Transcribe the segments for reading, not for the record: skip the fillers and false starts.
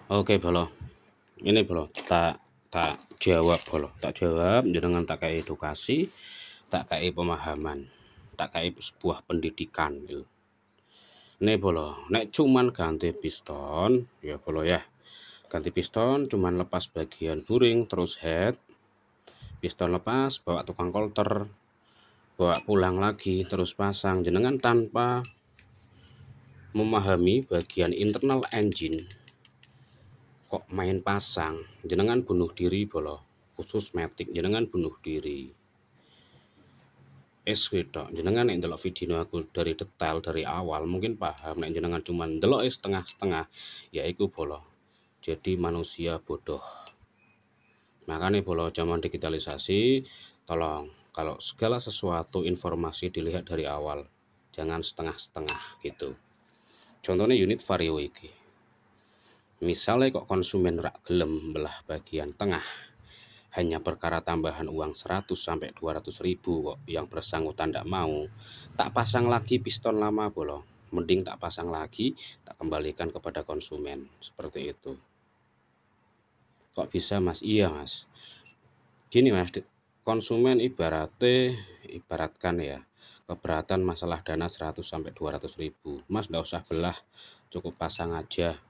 Oke bolo, ini bolo tak jawab bolo, tak jawab jenengan tak kayak edukasi, tak kayak pemahaman, tak kayak sebuah pendidikan gitu. Ini bolo, nek cuman ganti piston ya bolo ya, ganti piston cuman lepas bagian buring terus head, piston lepas bawa tukang kolter, bawa pulang lagi terus pasang, jenengan tanpa memahami bagian internal engine kok main pasang, jenengan bunuh diri bolo, khusus matic jenengan bunuh diri. Jenengan nek ndelok video aku dari detail dari awal mungkin paham, nek jenengan cuma ndelok setengah-setengah ya iku bolo jadi manusia bodoh. Makanya bolo zaman digitalisasi tolong kalau segala sesuatu informasi dilihat dari awal, jangan setengah-setengah gitu. Contohnya unit vario iki, misalnya kok konsumen rak gelem belah bagian tengah hanya perkara tambahan uang 100 sampai 200 ribu kok yang bersangkutan tidak mau, tak pasang lagi piston lama bolo, mending tak pasang lagi, tak kembalikan kepada konsumen. Seperti itu. Kok bisa mas? Iya mas, gini mas, konsumen ibaratkan ya, keberatan masalah dana 100 sampai 200 ribu, mas ndak usah belah, cukup pasang aja,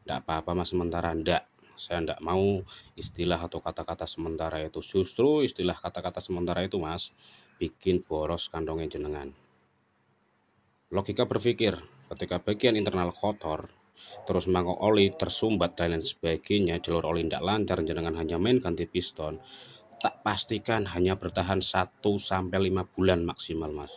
ndak apa-apa mas sementara. Ndak, saya ndak mau istilah atau kata-kata sementara itu, justru istilah kata-kata sementara itu mas bikin boros kantongnya jenengan. Logika berpikir, ketika bagian internal kotor terus mangkok oli tersumbat dan lain sebagainya, jalur oli ndak lancar, jenengan hanya main ganti piston, tak pastikan hanya bertahan 1 sampai 5 bulan maksimal mas.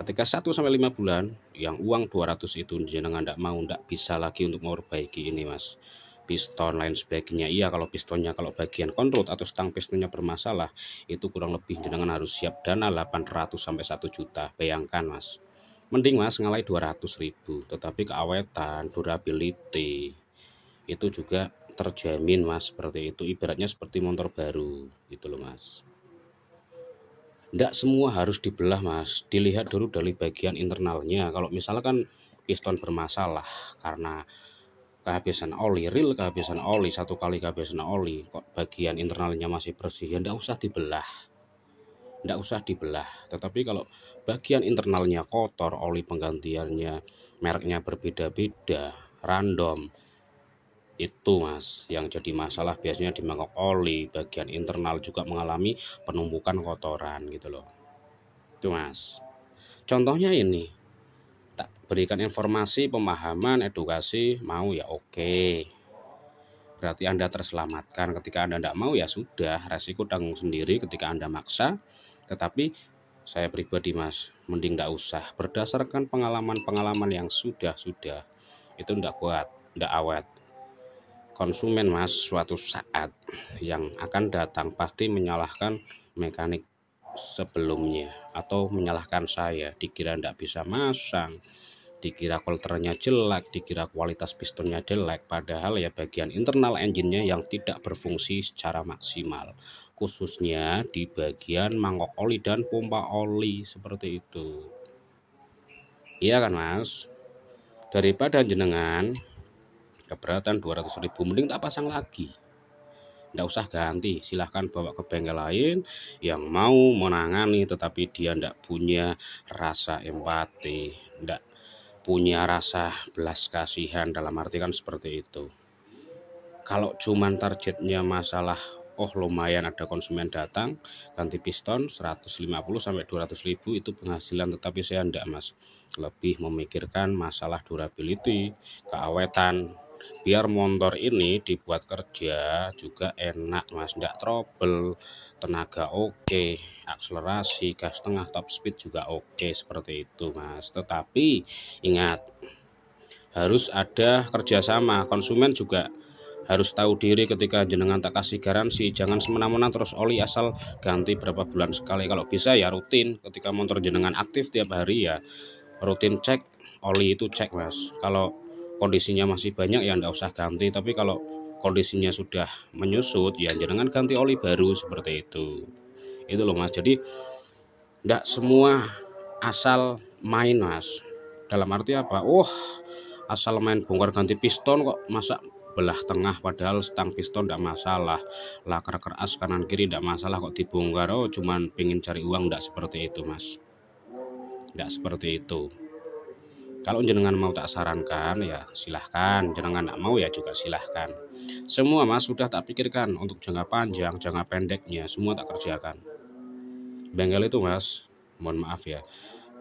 Ketika 1 sampai 5 bulan yang uang 200 itu jenengan ndak mau, ndak bisa lagi untuk memperbaiki ini mas, piston lain sebagainya. Iya kalau pistonnya, kalau bagian konrut atau stang pistonnya bermasalah, itu kurang lebih jenengan harus siap dana 800 sampai 1 juta. Bayangkan mas, mending mas ngalai 200 ribu, tetapi keawetan, durability itu juga terjamin mas. Seperti itu, ibaratnya seperti motor baru gitu loh mas. Ndak semua harus dibelah mas, dilihat dulu dari bagian internalnya. Kalau misalkan piston bermasalah karena kehabisan oli, real kehabisan oli, satu kali kehabisan oli kok bagian internalnya masih bersih, ya ndak usah dibelah, ndak usah dibelah. Tetapi kalau bagian internalnya kotor, oli penggantiannya mereknya berbeda-beda, random, itu mas yang jadi masalah. Biasanya di mangkok oli bagian internal juga mengalami penumpukan kotoran gitu loh. Itu mas, contohnya ini tak berikan informasi, pemahaman, edukasi, mau ya oke, berarti Anda terselamatkan. Ketika Anda tidak mau ya sudah, resiko tanggung sendiri ketika Anda maksa. Tetapi saya pribadi mas, mending tidak usah, berdasarkan pengalaman-pengalaman yang sudah itu tidak kuat, tidak awet. Konsumen mas suatu saat yang akan datang pasti menyalahkan mekanik sebelumnya atau menyalahkan saya, dikira tidak bisa masang, dikira kolternya jelek, dikira kualitas pistonnya jelek, padahal ya bagian internal engine-nya yang tidak berfungsi secara maksimal, khususnya di bagian mangkok oli dan pompa oli. Seperti itu, iya kan mas? Daripada jenengan keberatan 200 ribu, mending tak pasang lagi, nggak usah ganti, silahkan bawa ke bengkel lain yang mau menangani, tetapi dia ndak punya rasa empati, ndak punya rasa belas kasihan, dalam arti kan seperti itu. Kalau cuman targetnya masalah oh lumayan ada konsumen datang ganti piston 150 sampai 200 ribu itu penghasilan, tetapi saya ndak mas, lebih memikirkan masalah durability, keawetan, biar motor ini dibuat kerja juga enak mas, ndak trouble, tenaga oke, akselerasi, gas tengah, top speed juga oke. Seperti itu mas. Tetapi ingat, harus ada kerjasama, konsumen juga harus tahu diri. Ketika jenengan tak kasih garansi, jangan semena-mena terus oli asal ganti berapa bulan sekali. Kalau bisa ya rutin, ketika motor jenengan aktif tiap hari ya rutin cek oli itu, cek mas. Kalau kondisinya masih banyak ya ndak usah ganti, tapi kalau kondisinya sudah menyusut ya jenengan ganti oli baru. Seperti itu loh mas. Jadi ndak semua asal main mas, dalam arti apa, asal main bongkar ganti piston kok masa belah tengah padahal stang piston tidak masalah, laker keras kanan kiri tidak masalah, kok dibongkar oh cuman pengen cari uang. Tidak seperti itu mas, tidak seperti itu. Kalau jenengan mau tak sarankan ya silahkan, jenengan tidak mau ya juga silahkan. Semua mas sudah tak pikirkan untuk jangka panjang, jangka pendeknya semua tak kerjakan. Bengkel itu mas, mohon maaf ya,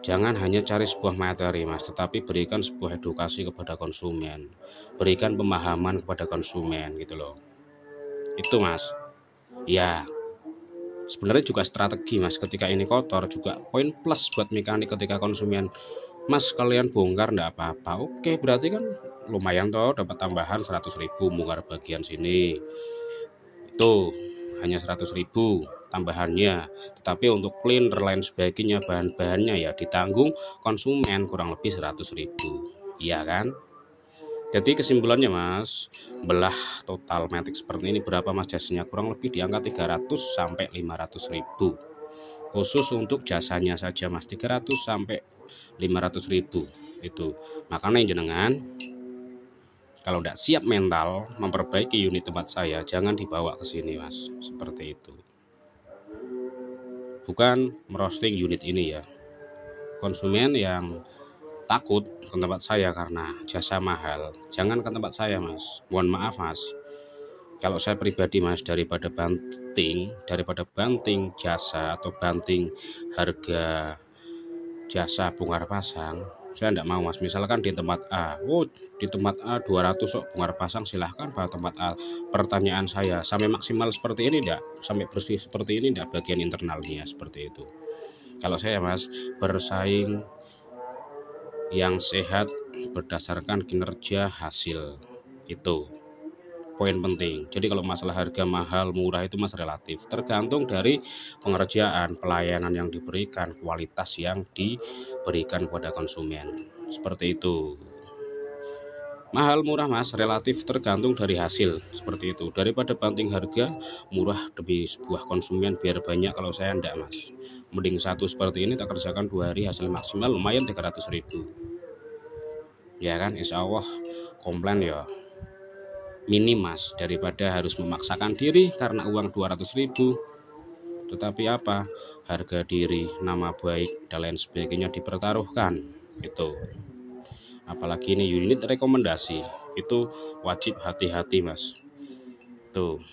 jangan hanya cari sebuah materi mas, tetapi berikan sebuah edukasi kepada konsumen, berikan pemahaman kepada konsumen gitu loh. Itu mas. Ya, sebenarnya juga strategi mas, ketika ini kotor juga poin plus buat mekanik ketika konsumen, mas kalian bongkar enggak apa-apa. Oke, berarti kan lumayan toh dapat tambahan 100.000 bongkar bagian sini. Itu hanya 100.000 tambahannya, tetapi untuk cleaner lain sebagainya bahan-bahannya ya ditanggung konsumen kurang lebih 100.000, iya kan? Jadi kesimpulannya mas, belah total matic seperti ini berapa mas jasanya? Kurang lebih di angka 300 sampai 500.000 khusus untuk jasanya saja mas, 300 sampai 500.000 itu. Makanya jenengan kalau tidak siap mental memperbaiki unit tempat saya, jangan dibawa ke sini mas, seperti itu. Bukan merosting unit ini ya. Konsumen yang takut ke tempat saya karena jasa mahal, jangan ke tempat saya mas. Mohon maaf mas, kalau saya pribadi mas, daripada banting jasa atau banting harga jasa bongkar pasang, saya tidak mau mas. Misalkan di tempat A, oh di tempat A 200 kok bongkar pasang, silahkan Pak tempat A. Pertanyaan saya, sampai maksimal seperti ini tidak? Sampai bersih seperti ini tidak bagian internalnya? Seperti itu. Kalau saya mas, bersaing yang sehat berdasarkan kinerja hasil, itu poin penting. Jadi kalau masalah harga mahal murah itu mas relatif, tergantung dari pengerjaan, pelayanan yang diberikan, kualitas yang diberikan kepada konsumen, seperti itu. Mahal murah mas relatif tergantung dari hasil, seperti itu. Daripada banting harga murah demi sebuah konsumen biar banyak, kalau saya enggak mas, mending satu seperti ini tak kerjakan 2 hari, hasil maksimal lumayan 300.000 ya kan, insya Allah komplain ya minim mas, daripada harus memaksakan diri karena uang 200.000 tetapi apa, harga diri, nama baik dan lain sebagainya dipertaruhkan. Itu apalagi ini unit rekomendasi, itu wajib hati-hati mas. Tuh